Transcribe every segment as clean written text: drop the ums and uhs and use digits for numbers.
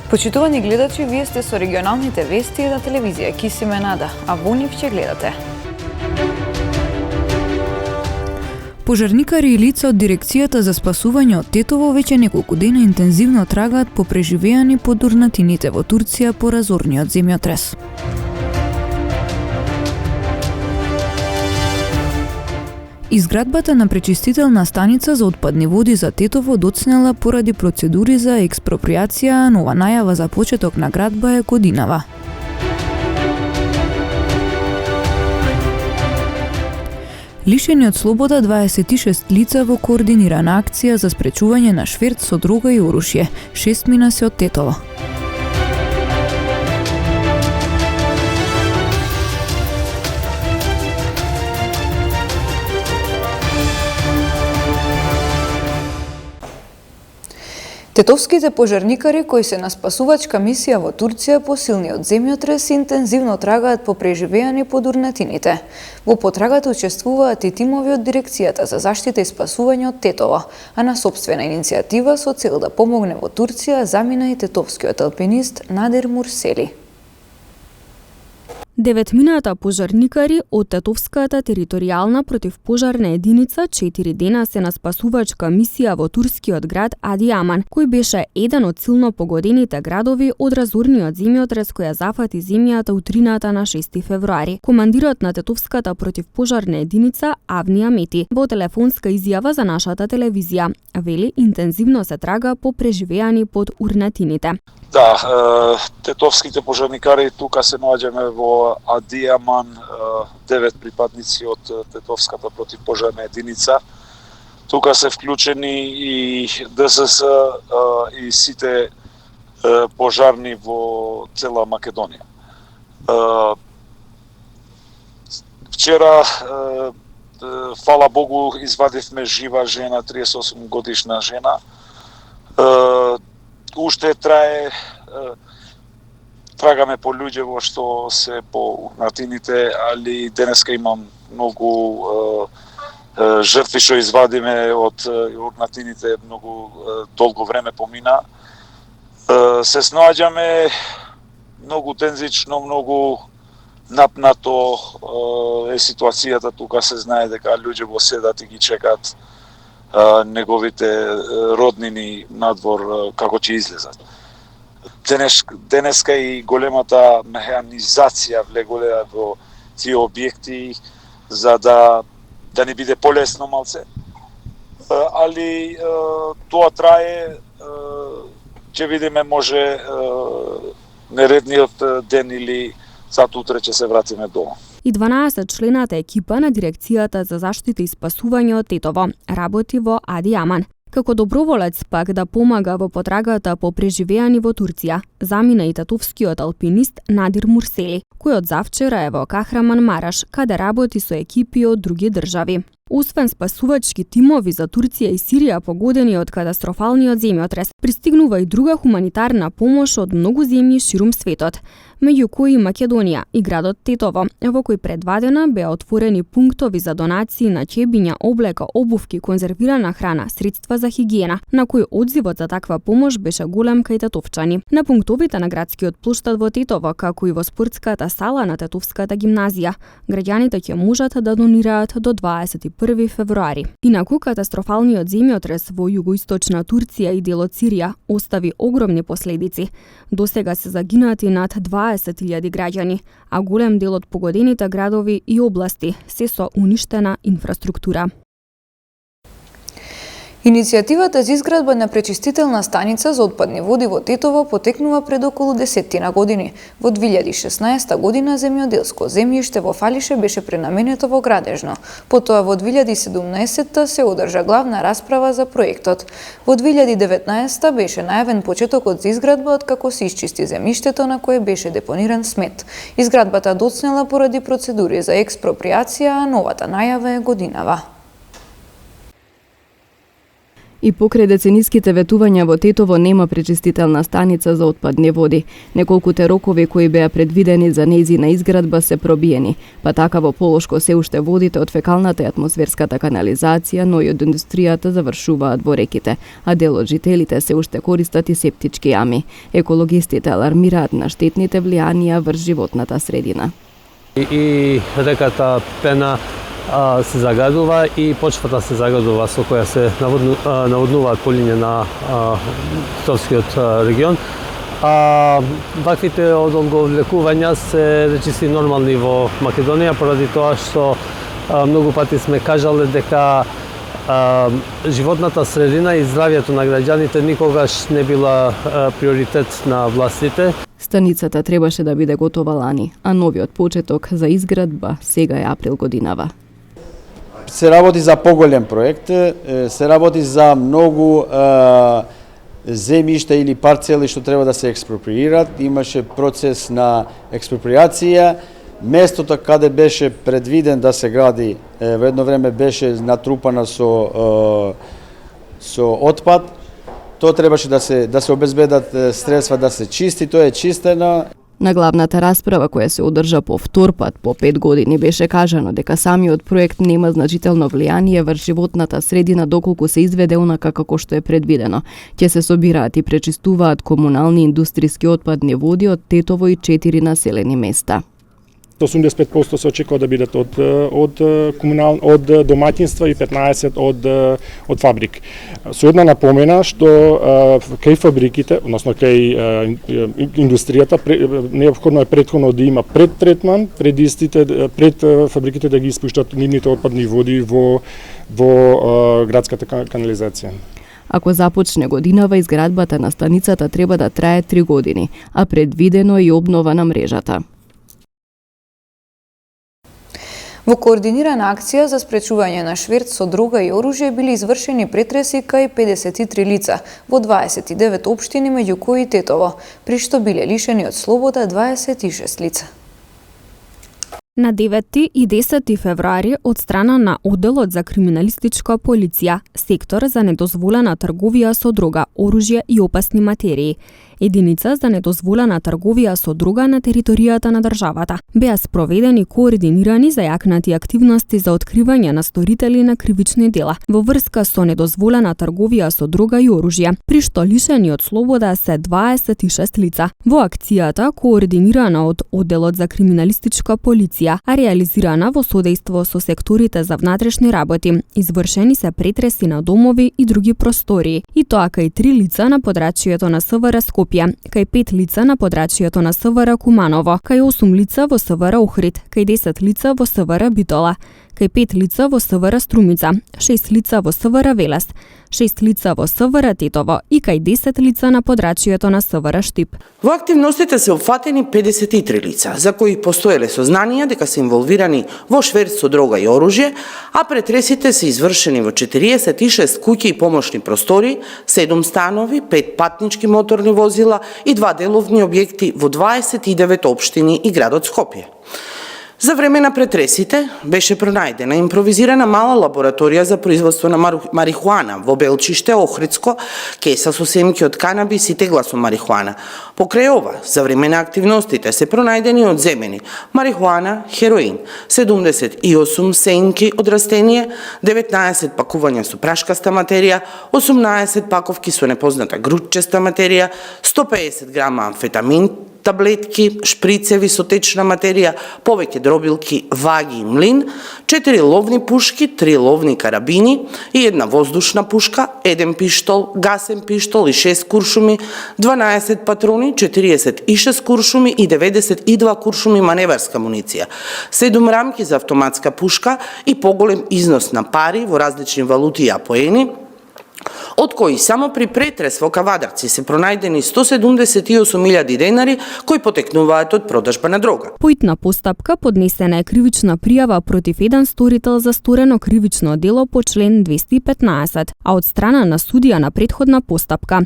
Почитувани гледачи, вие сте со регионалните вести на телевизија Кисиме Нада, а во нив ќе гледате. Пожарникари и лица од Дирекцијата за спасување од Тетово веќе неколку дена интензивно трагаат по преживеани под урнатините во Турција по разорниот земјотрес. Изградбата на пречистителна станица за отпадни води за Тетово доцнела поради процедури за експроприација, а нова најава за почеток на градба е годинава. Лишени од слобода 26 лица во координирана акција за спречување на шверц со дрога и оружје. 6 мина се од Тетово. Тетовските пожарникари кои се на спасувачка мисија во Турција по силниот земјотрес интензивно трагаат по преживеани под урнатините. Во потрагата учествуваат и тимови од Дирекцијата за заштита и спасување од Тетово, а на сопствена иницијатива со цел да помогне во Турција замина и тетовскиот алпинист Надир Мурсели. Деветмината пожарникари од Тетовската територијална противпожарна единица 4 дена се на спасувачка мисија во турскиот град Адиаман, кој беше еден од силно погодените градови од разорниот земјотрес која зафати земјата утрината на 6 февруари. Командирот на Тетовската противпожарна единица Авни Амети во телефонска изјава за нашата телевизија вели интензивно се трага по преживеани под урнатините. Да, тетовските пожарникари тука се наоѓаме во Адиаман, 9 припадници од Тетовската противпожарна единица. Тука се вклучени и ДСС и сите пожарни во цела Македонија. Вчера, фала Богу, извадивме жива жена, 38 годишна жена. Уште трае, трагаме по луѓе во што се по урнатините, али денеска имам многу жртви што извадиме од урнатините, многу долго време помина. Се снаоѓаме многу тензично, многу напнато е ситуацијата, тука се знае дека луѓе го седат и ги чекат неговите роднини надвор како ќе излезат. Денеска и големата механизација влеголе во тие објекти за да не биде полесно малце. Али тоа трае, ќе видиме може нередниот ден или сат утре ќе се вратиме дома. И 12 члената екипа на Дирекцијата за заштита и спасување од Тетово работи во Адиаман. Како доброволец пак да помага во потрагата по преживеани во Турција, замина и тетовскиот алпинист Надир Мурсели, кој од завчера е во Кахраман Мараш, каде работи со екипи од други држави. Освен спасувачки тимови за Турција и Сирија погодени од катастрофалниот земјотрес, пристигнува и друга хуманитарна помош од многу земји ширум светот, меѓу кои Македонија и градот Тетово, во кој предвидена беа отворени пунктови за донации на ќебиња, облека, обувки, конзервирана храна, средства за хигиена, на кој одзивот за таква помош беше голем кај тетовчани. На пунктовите на градскиот плоштад во Тетово, како и во спортската сала на Тетовската гимназија, граѓаните ќе можат да донираат до 21 февруари. Инаку, катастрофалниот земјотрес во југоисточна Турција и дел од Сирија остави огромни последици. Досега се загинати над 20.000 граѓани, а голем дел од погодените градови и области се со уништена инфраструктура. Иницијативата за изградба на пречистителна станица за отпадни води во Тетово потекнува пред околу 10 години. Во 2016 година земјоделско земјиште во Фалише беше пренаменето во градежно. Потоа во 2017 се одржа главна расправа за проектот. Во 2019 беше најавен почетокот за изградба откако се исчисти земјиштето на кое беше депониран смет. Изградбата доцнела поради процедури за експроприација, а новата најава е годинава. И покрај децениските ветувања во Тетово нема пречистителна станица за отпадни води. Неколкуте рокови кои беа предвидени за нејзина изградба се пробиени, па така во Полошко се уште водите од фекалната и атмосферската канализација, но и од индустријата завршуваат во реките, а дел од жителите се уште користат и септички јами. Екологистите алармираат на штетните влијанија врз животната средина. И реката Пена се загадува и почвата се загадува со која се наводнуваат по линија на Тетовскиот регион. Ваквите одолговлекувања се речиси нормални во Македонија поради тоа што многу пати сме кажале дека животната средина и здравјето на граѓаните никогаш не била приоритет на властите. Станицата требаше да биде готова лани, а новиот почеток за изградба сега е април годинава. Се работи за поголем проект, се работи за многу земјишта или парцели што треба да се експроприират. Имаше процес на експроприација. Местото каде беше предвиден да се гради во едно време беше натрупана со отпад. Тоа требаше да се обезбедат средства да се чисти, тоа е чистено. На главната расправа која се одржа по втор пат по 5 години беше кажано дека самиот проект нема значително влијание врз животната средина доколку се изведе онака како што е предвидено. Ќе се собираат и пречистуваат комунални индустријски отпадни води од Тетово и 4 населени места. 85% се очекува да бидат од домаќинства и 15% од фабрики. Со една напомена што кај фабриките, односно кај индустријата, неопходно е претходно да има предтретман пред фабриките да ги испуштат нивните отпадни води во градската канализација. Ако започне годинава, изградбата на станицата треба да трае 3 години, а предвидено е и обнова на мрежата. Во координирана акција за спречување на шверц со дрога и оружје били извршени претреси кај 53 лица во 29 општини меѓу кои Тетово, при што биле лишени од слобода 26 лица. На 9 и 10 февруари од страна на Одделот за криминалистичка полиција, сектор за недозволена трговија со дрога, оружје и опасни материи, единица за недозволена трговија со дрога на територијата на државата, беа спроведени координирани зајакнати активности за откривање на сторители на кривични дела во врска со недозволена трговија со дрога и оружје, при што лишени од слобода се 26 лица. Во акцијата, координирана од Одделот за криминалистичка полиција, а реализирана во содејство со секторите за внатрешни работи, извршени се претреси на домови и други простории, и тоа кај 3 лица на подрачјето на СВР Скопје, кај 5 лица на подрачјето на СВР Куманово, кај 8 лица во СВР Охрид, кај 10 лица во СВР Битола, кај 5 лица во СВР Струмица, 6 лица во СВР Велес, 6 лица во СВР Тетово и кај 10 лица на подрачјето на СВР Штип. Во активностите се опфатени 53 лица, за кои постоеле сознанија дека се инволвирани во шверц со дрога и оружје, а претресите се извршени во 46 куќи и помошни простори, 7 станови, 5 патнички моторни возила и 2 деловни објекти во 29 општини и градот Скопје. За време на претресите беше пронајдена импровизирана мала лабораторија за производство на марихуана во Белчиште, Охридско, кеса со семки од канабис и тегла со марихуана. Покрај ова, за време на активностите се пронајдени одземени марихуана, хероин, 78 сенки од растение, 19 пакувања со прашкаста материја, 18 паковки со непозната грудчеста материја, 150 грама амфетамин, таблетки, шприцеви со течна материја, повеќе дробилки, ваги и млин, 4 ловни пушки, 3 ловни карабини и една воздушна пушка, 1 пиштол, гасен пиштол и 6 куршуми, 12 патрони, 46 куршуми и 92 куршуми маневарска муниција, 7 рамки за автоматска пушка и поголем износ на пари во различни валути и апоени, од кои само при претрес во Кавадарци се пронајдени 178.000 денари кои потекнуваат од продажба на дрога. По итна постапка поднесена е кривична пријава против еден сторител за сторено кривично дело по член 215, а од страна на судија на претходна постапка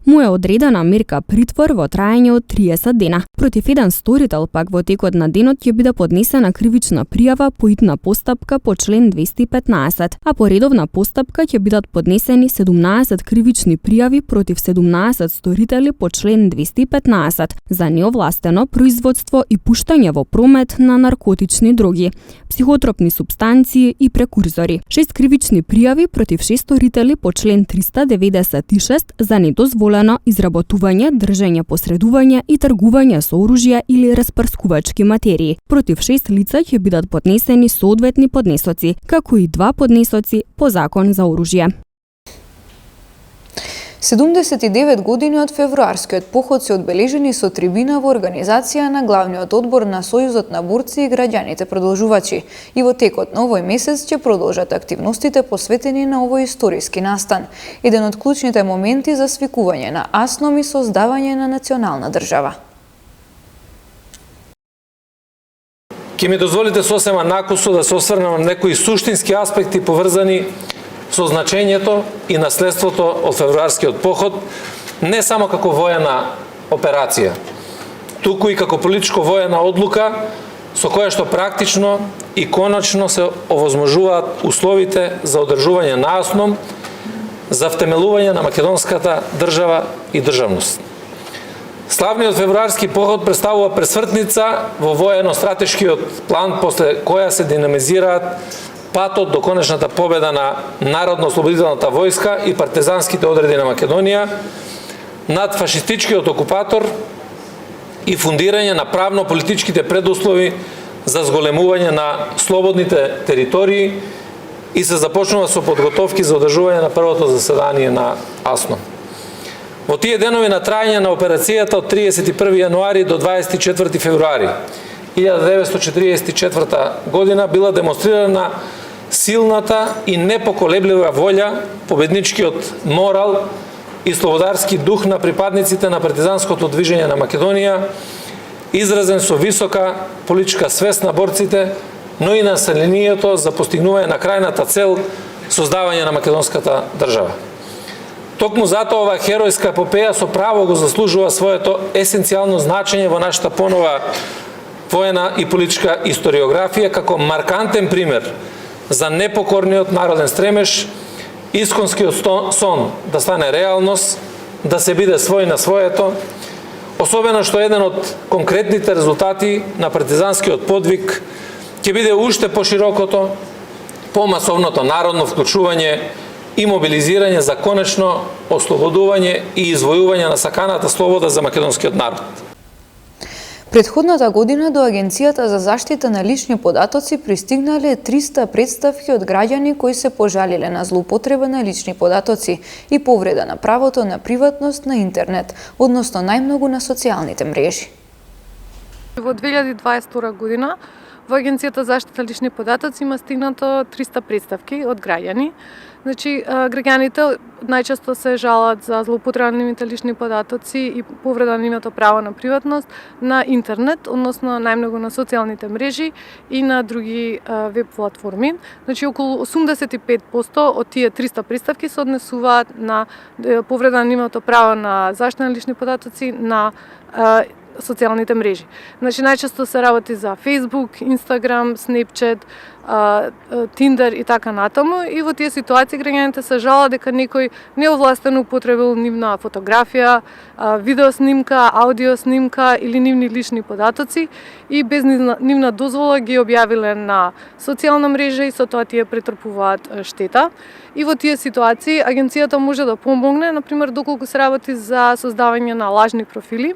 му е одредена мерка притвор во траење од 30 дена. Против еден сторител пак во текот на денот ќе биде поднесена кривична пријава по итна постапка по член 215, а по редовна постапка ќе бидат поднесени 17 12 кривични пријави против 17 сторители по член 215 за неовластено производство и пуштање во промет на наркотични дроги, психотропни супстанции и прекурзори. 6 кривични пријави против 6 сторители по член 396 за недозволено изработување, држење, посредување и тргување со оружје или распрскувачки материи. Против 6 лица ќе бидат поднесени соодветни поднесоци, како и 2 поднесоци по закон за оружје. 79 години од февруарскиот поход се одбележени со трибина во организација на главниот одбор на Сојузот на борци и граѓаните продолжувачи. И во текот на овој месец ќе продолжат активностите посветени на овој историски настан. Еден од клучните моменти за свикување на АСНОМ и создавање на национална држава. Ке ми дозволите сосема накусо да се осврнам на некои суштински аспекти поврзани со значењето и наследството од февруарскиот поход, не само како воена операција, туку и како политичко-воена одлука со која што практично и конечно се овозможуваат условите за одржување на АСНОМ, за втемелување на македонската држава и државност. Славниот февруарски поход представува пресвртница во воено-стратешкиот план после која се динамизираат патот до конечната победа на Народно-ослободителната војска и партизанските одреди на Македонија над фашистичкиот окупатор и фундирање на правно-политичките предуслови за зголемување на слободните територии и се започнува со подготовки за одржување на првото заседание на АСНО. Во тие денови на трајање на операцијата од 31 јануари до 24 февруари 1944 година била демонстрирана силната и непоколеблива волја, победничкиот морал и слободарски дух на припадниците на партизанското движење на Македонија, изразен со висока политичка свест на борците, но и населението за постигнување на крајната цел создавање на македонската држава. Токму затоа ова херојска епопеја со право го заслужува своето есенцијално значење во нашата понова воена и политичка историографија како маркантен пример за непокорниот народен стремеж, исконскиот сон да стане реалност, да се биде свој на своето, особено што еден од конкретните резултати на партизанскиот подвиг ќе биде уште поширокото, помасовното народно вклучување и мобилизирање за конечно ослободување и извојување на саканата слобода за македонскиот народ. Претходната година до Агенцијата за заштита на лични податоци пристигнале 300 представки од граѓани кои се пожалиле на злоупотреба на лични податоци и повреда на правото на приватност на интернет, односно најмногу на социјалните мрежи. Во 2022 година во Агенцијата за заштита лични податоци има стигнато 300 представки од граѓани. Значи, граѓаните најчесто се жалат за злоупотреба на нивните лични податоци и повреда на нивното право на приватност на интернет, односно најмногу на социјалните мрежи и на други веб платформи. Значи, околу 85% од тие 300 представки се однесуваат на повреда на нивното право на заштита на лични податоци на социјалните мрежи. Значи, најчесто се работи за Facebook, Instagram, Snapchat, Tinder и така натаму, и во тие ситуации граѓаните се жалат дека некој неовластено употребил нивна фотографија, видеоснимка, аудиоснимка или нивни лични податоци и без нивна дозвола ги објавиле на социјална мрежа и со тоа тие претрпуваат штета. И во тие ситуации агенцијата може да помогне, например, доколку се работи за создавање на лажни профили.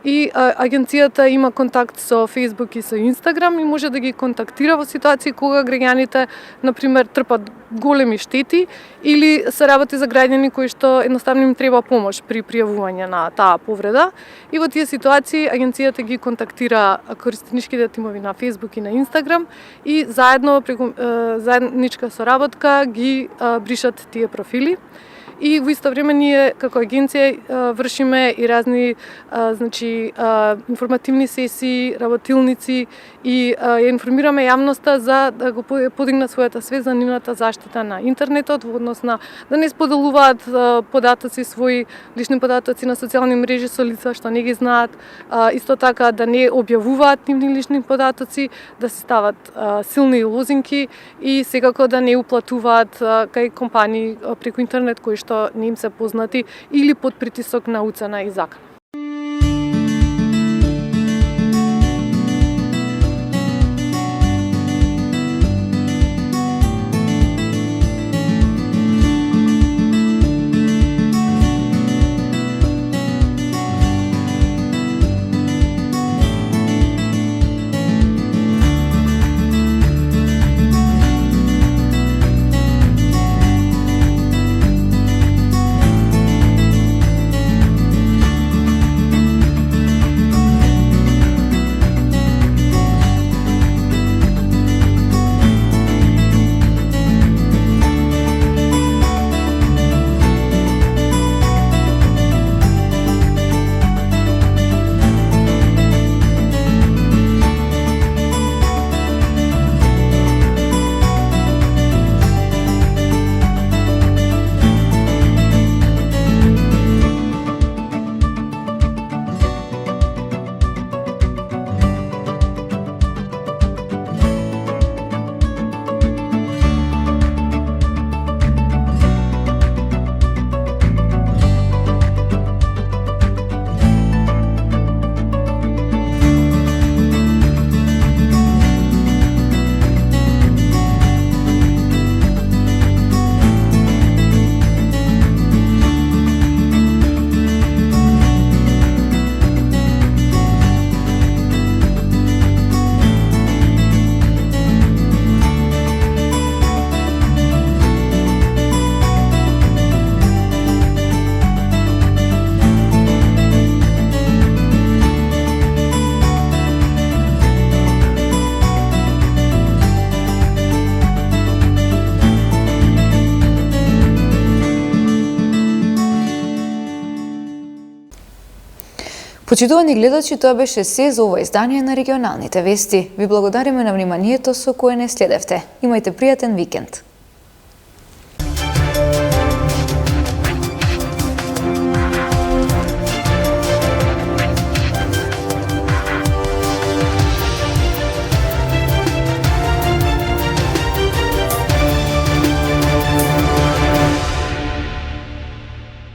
И агенцијата има контакт со Facebook и со Instagram и може да ги контактира во ситуации кога граѓаните, например, трпат големи штети или се работи за граѓани кои што едноставно им треба помош при пријавување на таа повреда. И во тие ситуации агенцијата ги контактира користеничките тимови на Facebook и на Instagram и заедно преку заедничка соработка ги бришат тие профили. И во исто време ние како агенција вршиме и разни информативни сесии, работилници и ја информираме јавноста за да го подигнат својата свест за нивната заштита на интернетот во однос на да не споделуваат податоци, своји лични податоци на социјални мрежи со лица што не ги знаат, исто така да не објавуваат нивни лични податоци, да се стават силни лозинки и секако да не уплатуваат кај компании преку интернет кои што не им се познати или под притисок на уцена и закон. Почитувани гледачи, тоа беше се за ова издание на регионалните вести. Ви благодариме на вниманието со кое не следевте. Имајте пријатен викенд.